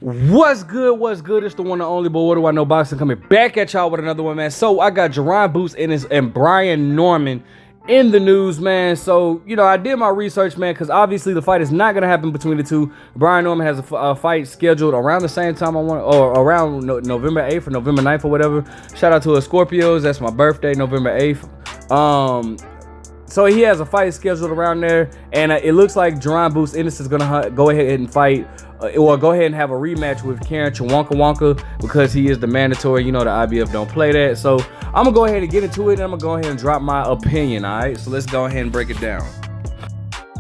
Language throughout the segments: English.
What's good? What's good? It's the one and only boy. What do I know? Boxing coming back at y'all with another one, man. So I got Jaron Boots Ennis and Brian Norman in the news, man. So I did my research, man, because obviously the fight is not gonna happen between the two. Brian Norman has a fight scheduled around the same time or around November 8th or November 9th or whatever. Shout out to the Scorpios. That's my birthday, November 8th. So he has a fight scheduled around there, and it looks like Jaron Boots Ennis is gonna go ahead and fight, or go ahead and have a rematch with Karen Chawonka because he is the mandatory. The IBF don't play that. So I'm gonna go ahead and get into it, and I'm gonna go ahead and drop my opinion. All right, so let's go ahead and break it down.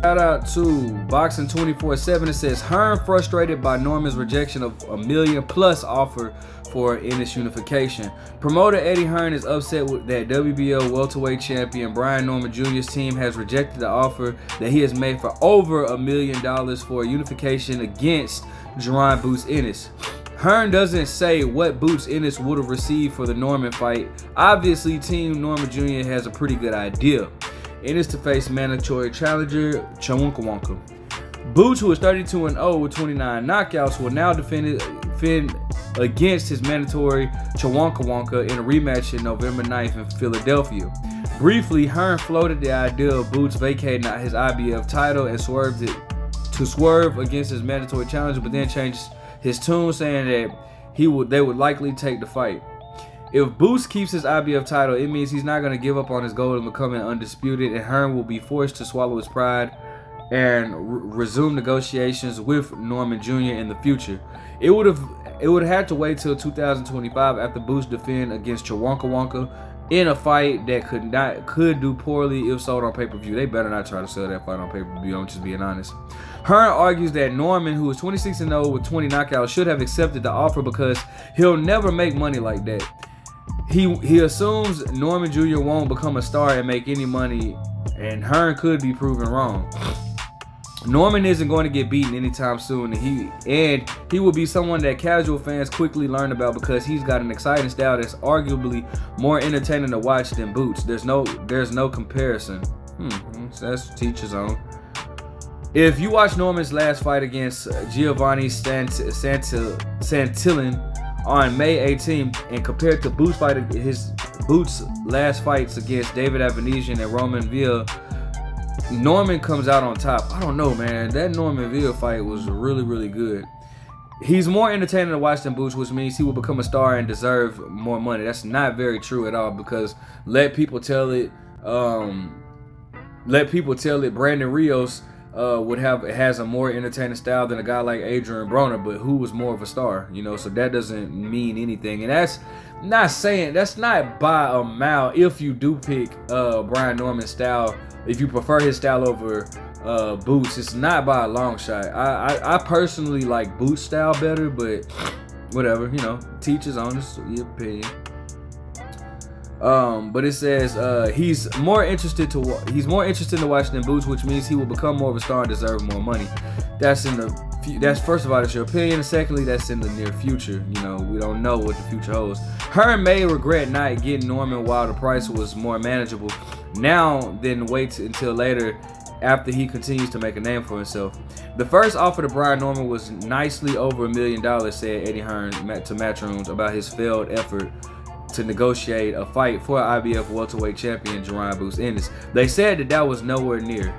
Shout out to Boxing 24/7. It says Hearn frustrated by Norman's rejection of $1 million+ offer for Ennis unification. Promoter Eddie Hearn is upset that WBO welterweight champion Brian Norman Jr.'s team has rejected the offer that he has made for over $1 million for unification against Jaron Boots Ennis. Hearn doesn't say what Boots Ennis would have received for the Norman fight. Obviously, Team Norman Jr. has a pretty good idea. Ennis to face mandatory challenger Chawonka. Boots, who is 32-0 with 29 knockouts, will now defend against his mandatory Chawonka in a rematch in November 9th in Philadelphia. Briefly, Hearn floated the idea of Boots vacating his IBF title and swerved against his mandatory challenger, but then changed his tune, saying that they would likely take the fight. If Boots keeps his IBF title, it means he's not going to give up on his goal of becoming undisputed, and Hearn will be forced to swallow his pride and resume negotiations with Norman Jr. in the future. It would have had to wait till 2025 after Boots defend against Chawonka in a fight that could do poorly if sold on pay-per-view. They better not try to sell that fight on pay-per-view. I'm just being honest. Hearn argues that Norman, who is 26-0 with 20 knockouts, should have accepted the offer because he'll never make money like that. He assumes Norman Jr. won't become a star and make any money, and Hearn could be proven wrong. Norman isn't going to get beaten anytime soon, and he will be someone that casual fans quickly learn about because he's got an exciting style that's arguably more entertaining to watch than Boots. There's no comparison. That's teacher's own. If you watch Norman's last fight against Giovanni Santillan on May 18th and compared to Boots' last fights against David Avanesian and Roman Villa, Norman comes out on top. I don't know, man. That Norman Villa fight was really, really good. He's more entertaining to watch than Boots, which means he will become a star and deserve more money. That's not very true at all, because let people tell it. Brandon Rios has a more entertaining style than a guy like Adrian Broner, but who was more of a star, so that doesn't mean anything. And that's not by a mile if you do pick Brian Norman's style, if you prefer his style over Boots. It's not by a long shot. I personally like Boots' style better, but whatever, teach his own opinion. But it says he's more interested to watch than Boots, which means he will become more of a star and deserve more money. That's first of all, that's your opinion, and secondly, that's in the near future. We don't know what the future holds. Hearn may regret not getting Norman while the price was more manageable now than wait until later after he continues to make a name for himself. The first offer to Brian Norman was nicely over $1 million, said Eddie Hearn to Matchroom about his failed effort to negotiate a fight for IBF welterweight champion Jaron Boots Ennis. They said that was nowhere near.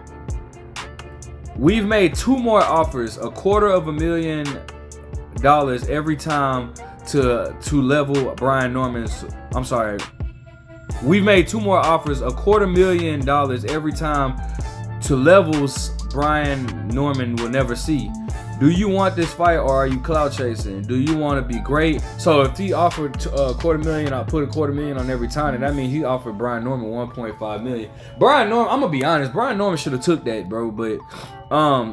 We've made 2 more offers, $250,000 every time to level Brian Norman's. I'm sorry. We've made 2 more offers, $250,000 every time to levels Brian Norman will never see. Do you want this fight, or are you clout chasing? Do you want to be great? So if he offered $250,000, I'll put $250,000 on every time, and that means he offered Brian Norman $1.5 million. Brian Norman, I'm gonna be honest, Brian Norman should have took that, bro. But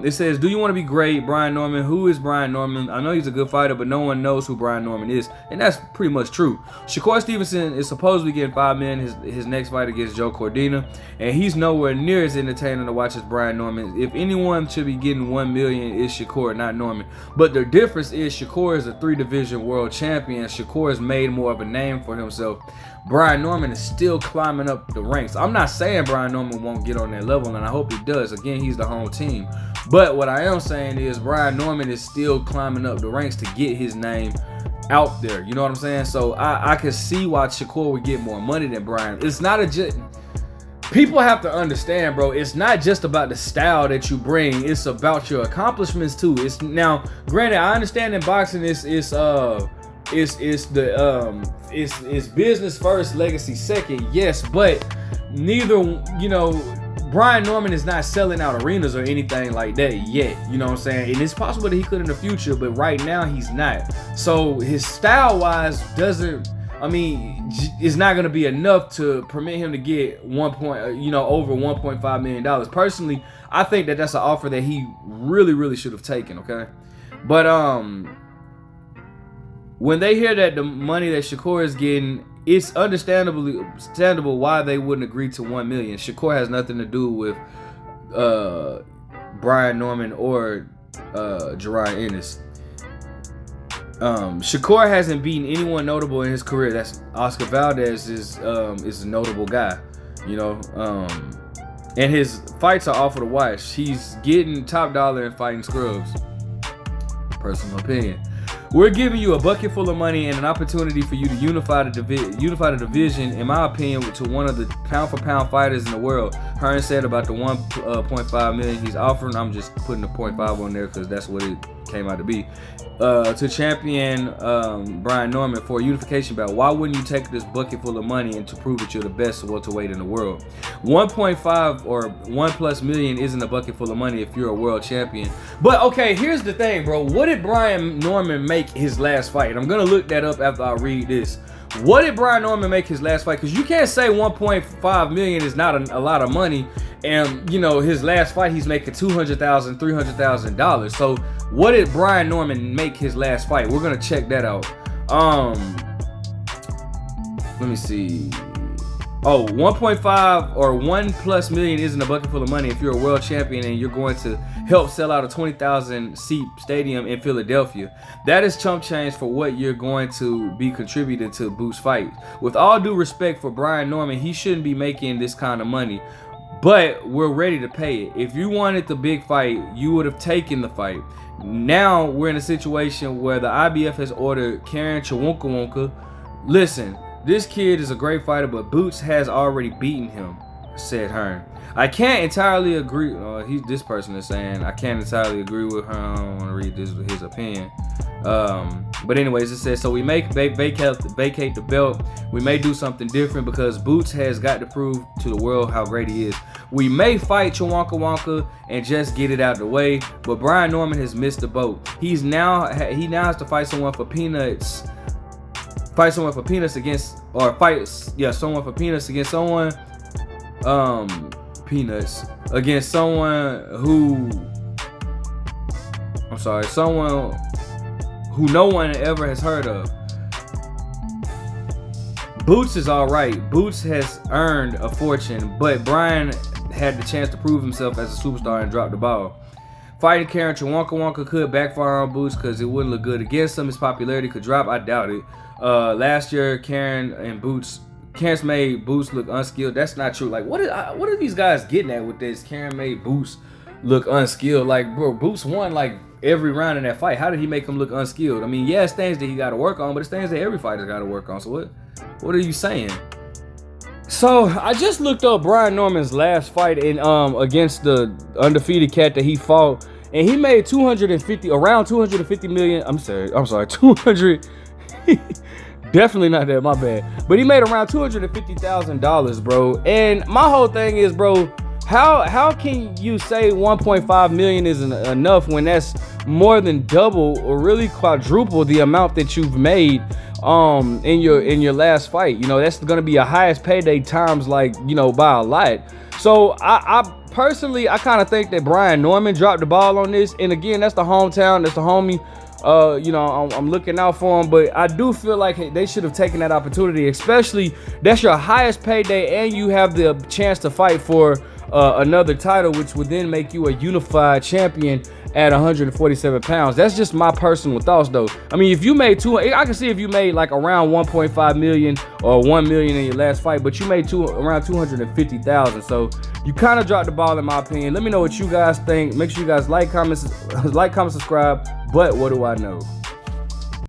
it says, do you want to be great, Brian Norman? Who is Brian Norman? I know he's a good fighter, but no one knows who Brian Norman is, and that's pretty much true. Shakur Stevenson is supposedly getting $5 million his next fight against Joe Cordina, and he's nowhere near as entertaining to watch as Brian Norman. If anyone should be getting $1 million, it's Shakur, not Norman. But the difference is Shakur is a 3-division world champion. Shakur has made more of a name for himself. Brian Norman is still climbing up the ranks. I'm not saying Brian Norman won't get on that level, and I hope he does. Again, he's the home team. But what I am saying is Brian Norman is still climbing up the ranks to get his name out there. You know what I'm saying? So I can see why Shakur would get more money than Brian. It's not people have to understand, bro. It's not just about the style that you bring. It's about your accomplishments too. It's now, granted, I understand in boxing it's business first, legacy second. Yes, but neither, Brian Norman is not selling out arenas or anything like that yet. You know what I'm saying? And it's possible that he could in the future, but right now he's not. So his style wise it's not going to be enough to permit him to get over $1.5 million. Personally, I think that that's an offer that he really, really should have taken. Okay, but when they hear that the money that Shakur is getting, it's understandable why they wouldn't agree to $1 million. Shakur has nothing to do with Brian Norman or Jaron Ennis. Shakur hasn't beaten anyone notable in his career. That's Oscar Valdez is a notable guy, and his fights are awful to watch. He's getting top dollar and fighting scrubs. Personal opinion. We're giving you a bucket full of money and an opportunity for you to unify the division, in my opinion, to one of the pound-for-pound fighters in the world. Hearn said about the $1.5 million he's offering. I'm just putting the 0.5 on there because that's what it came out to be. To champion Brian Norman for a unification bout. Why wouldn't you take this bucket full of money and to prove that you're the best welterweight in the world? 1.5 or $1+ million isn't a bucket full of money if you're a world champion. But okay, here's the thing, bro. What did Brian Norman make his last fight? I'm gonna look that up after I read this. What did Brian Norman make his last fight? Because you can't say 1.5 million is not a lot of money, and his last fight he's making $200,000, $300,000. So what did Brian Norman make his last fight? We're gonna check that out. Let me see. 1.5 or $1+ million isn't a bucket full of money if you're a world champion and you're going to help sell out a 20,000 seat stadium in Philadelphia. That is chump change for what you're going to be contributing to Boots' fight. With all due respect for Brian Norman, he shouldn't be making this kind of money, but we're ready to pay it. If you wanted the big fight, you would have taken the fight. Now we're in a situation where the IBF has ordered Karen Chawunka. Listen, this kid is a great fighter, but Boots has already beaten him, said Hearn. I can't entirely agree. This person is saying, I can't entirely agree with her. I don't want to read his opinion. But anyways, it says, so we may vacate the belt. We may do something different because Boots has got to prove to the world how great he is. We may fight Chawunka and just get it out of the way, but Brian Norman has missed the boat. He now has to fight someone for peanuts. Fight someone for peanuts against, someone for peanuts against someone, peanuts against someone someone who no one ever has heard of. Boots is all right. Boots has earned a fortune, but Brian had the chance to prove himself as a superstar and drop the ball. Fighting Karen Chawunka could backfire on Boots because it wouldn't look good against him. His popularity could drop. I doubt it. Last year, Karen's made Boots look unskilled. That's not true. Like, what are these guys getting at with this? Karen made Boots look unskilled. Like, bro, Boots won like every round in that fight. How did he make him look unskilled? I mean, yeah, it's things that he got to work on, but it's things that every fighter got to work on. So what are you saying? So I just looked up Brian Norman's last fight against the undefeated cat that he fought, and he made around 250 million. I'm sorry, 200. Definitely not that, my bad. But he made around $250,000, bro. And my whole thing is, bro, how can you say 1.5 million isn't enough when that's more than double or really quadruple the amount that you've made in your last fight? That's gonna be your highest payday times by a lot. So I personally kind of think that Brian Norman dropped the ball on this. And again, that's the hometown, that's the homie. I'm looking out for him, but I do feel like they should have taken that opportunity, especially that's your highest payday and you have the chance to fight for another title, which would then make you a unified champion at 147 pounds. That's just my personal thoughts, though. I mean, if you made I can see if you made like around 1.5 million or 1 million in your last fight, but you made around 250,000. So you kind of dropped the ball, in my opinion. Let me know what you guys think. Make sure you guys like, comment, subscribe. But what do I know?